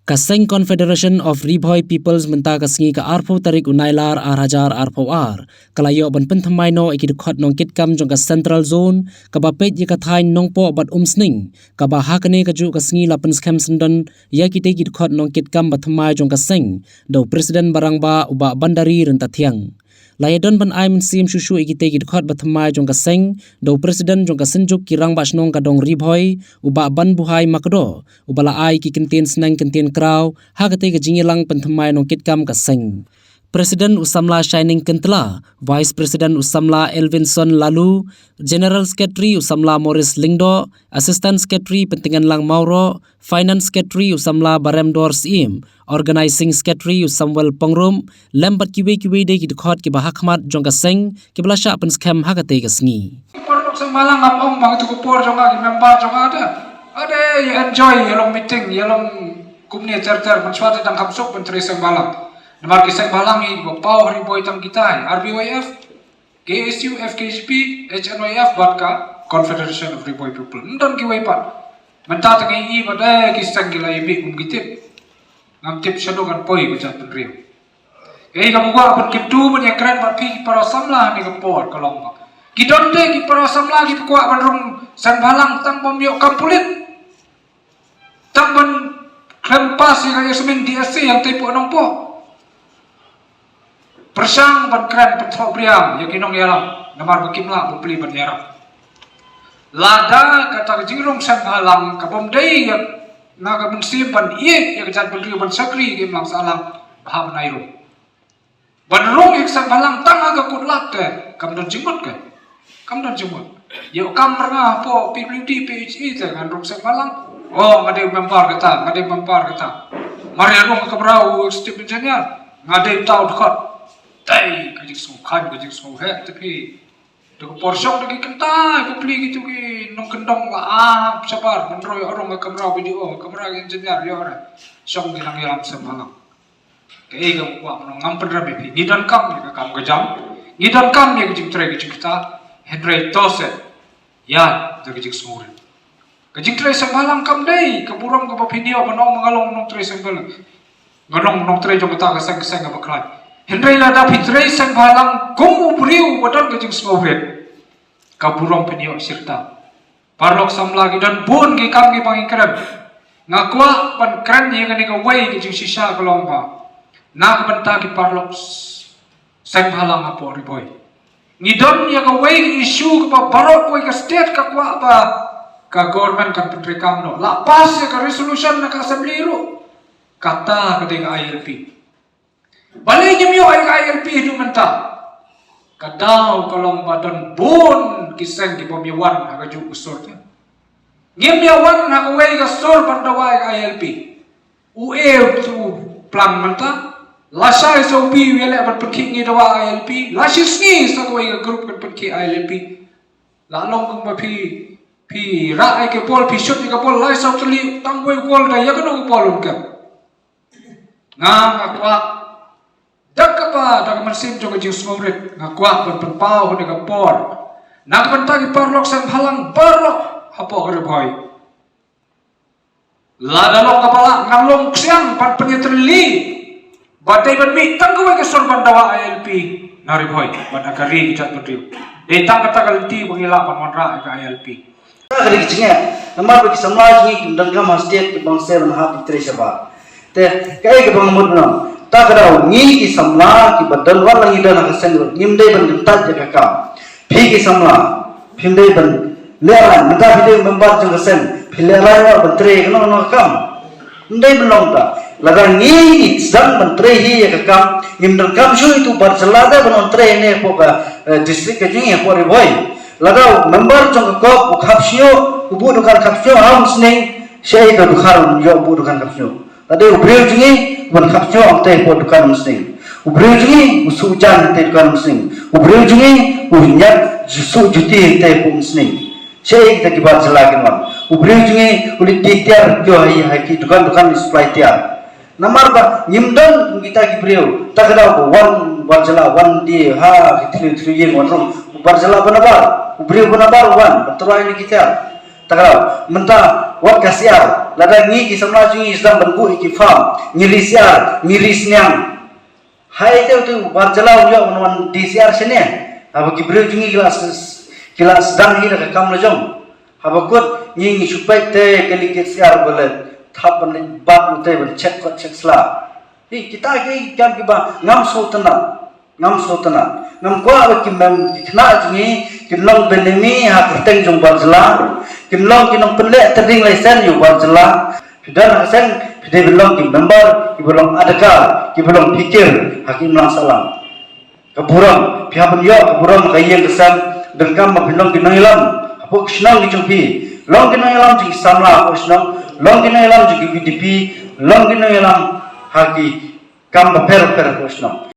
Kaseng Confederation of Riboy Peoples menta kasengi ka arpo tarik unailar arhajar arpo ar kalayo ban pentamai no ikidukhat nong kitkam jong ka central zone ka bapet ye ka thain nong po bat umsning ka ba hakane ka ju kasengi lapen scam sendon ya kite kidukhat nong kitkam bathamai jong kaseng do presiden barangba uba bandari renta thiang layadon ban ai mensim shushu ikite kidukhat bathamai jong kaseng do presiden jong ka senjuk kirang basnong ka dong riboy uba ban buhai makdo ubala ai ki kentin senang kentin kraw hakate ka jingilang penthamai nong kitkam kaseng Presiden Usamla Shining Kentla, Vice President Usamla Elvinson Lalu, General Secretary Usamla Morris Lingdo, Assistant Secretary Pentingan Lang Mauro, Finance Secretary Usamla Baremdor Sim, Organizing Secretary Samuel Pongrum, Lembat kiwe de kidukhat ki bahakmat jong kaseng ki belasha pen scam hakate kasngi. Por Samalang ngapong mga tukupor jong agi member jong ada enjoy yelong meeting yelong kumni terter mensuat tang kapsok menteri Samalang. Namar kisah balang ini bapau riboy tam kita RBYF, KSU, FKSP, HNYF batka Confederation of Riboy People. Ndan kiway pat. Menta tangi i pada kisah gila ibi gitip. Ngam tip shadow kan poi kejat penriu. Kaya kamu gua pun kiptu pun yang keren pat pi para samlah ni kapor kalong pak. Kidonte ki para samlah ki kuat bandung san balang tang pemiok kampulit. Tang ban klempas yang semen DSC yang tipu nong po. Persang ban keren petrol priam yang kinong yalam namar bakimla beli ban yaram lada kata kejirong san halang kabom dei yang naga mensim ban iek yang kejat ban riu ban sakri kim lang salam baham nairo ban rong yang san halang tang aga kutlat ke kam don jimut ke kam don jimut yo kam ranga po PWD PHE te kan rong san halang oh ngade mempar kata mari rong kabrau step engineer ngade tau dekat tay kajik semua he tapi tu porsong lagi kentai aku beli gitu ki nong kendong lah sabar menroy orang ke kamera video kamera engineer ya orang song hilang hilang semalam kayak kamu kuat menong ngampun rapi ngidan kam ni kam kejam ngidan kam ni kejik tray kejik kita Henry Toset ya tu kejik semua kejik tray semalam kam deh keburang ke video menong mengalong nong tray semalam ngalong nong tray jom kita keseng apa kelai Henry lada pitray sang balang kumu beriu wadan kejing smobret kaburong penio sirta parlok samlagi dan bun ki kam ki pangikrem ngakwa pan kren ye ngani ka wei kejing sisa kalongba nak benta ki parlok sang balang apo riboy ngidon ye ka wei issue ka barok wei ka state ka kwa ba ka government kan pentri kamno la pas ye ka resolution na ka assembly ru kata kadeng ILP balik nyemyo ay ILP hidup menta kadau kolong badan bon kiseng ki pemiwan aga ju usurnya nyemyawan aga wei ga sur pandawai ILP ue tu plan menta lasai so bi wele ban perki ngi dawa ILP lasis ngi sa wei ga grup kan perki ILP la long kong pi ra ai ke pol pi shot ga pol lai sa tuli tang wei pol da ya kan pol ka ngam akwa dakapa dak mensim jo kejing smobret ngakwa berpau de kapor nak pentagi parlok sang halang parlok hapo riboy la dalok kapala ngalong siang pan penyetrili badai ban mi tanggo ke sorban dawa ILP na riboy ban agari jat bedriu detang kata kalti bangila pan monra ke ILP kali kecingnya namar bagi samaj ni dangga masjid ke bangsa ban ha pitre saba te kai ke bangmud no tak ada ngi ki samla ki badal wan langi dan hasan nimdai ban gentat jaga kam phi ki samla phimdai ban leran mata phidai membar jang hasan philerai wa bantre no kam ndai belong ta laga ngi ki zang bantre hi jaga kam nimdal kam shu itu barcelada ban bantre ne poka district ke jing po riboy laga member jang ko khapsio ubu dukan khapsio ham sning shei ka dukhar yo ubu dukan khapsio tadi ubril jingi ban khapsyo amte po dukan musing ubril jingi usujan te dukan musing ubril jingi uhinyak jisu juti te po musing sei kita kibat selagi man ubril jingi ulit tiar kyo hai ki dukan supply tiar namar ba nyimdan kita kibril takada wan barjala wan di ha kitli yeng wan barjala banabar ubril banabar wan beturai ni kita takau menta wat kasiar lada ngi ki samla jungi islam bengu ki farm ngilisiar ngirisnyang hai tu barjalau yo non DCR sene aba ki bro jungi kilas dan hi ka kam lajong aba kut ngi supai te kali ki siar bole thap ban bat te ban check sla hi kita ki kam ki ba ngam sotana ngam kwa aba ki mem khna jungi kinlong benemi ha kurteng jong barjala kinlong kinong penle terding lesen yo barjala dan hasen pide belong ki member ki belong adakal ki belong pikir hakim lang salam keburam pihak yo keburam kayeng kesan dengkam belong ki nailam apok snang ki jumpi long ki nailam ji samla apok snang long ki nailam ji BDP long ki nailam haki kam per apok snang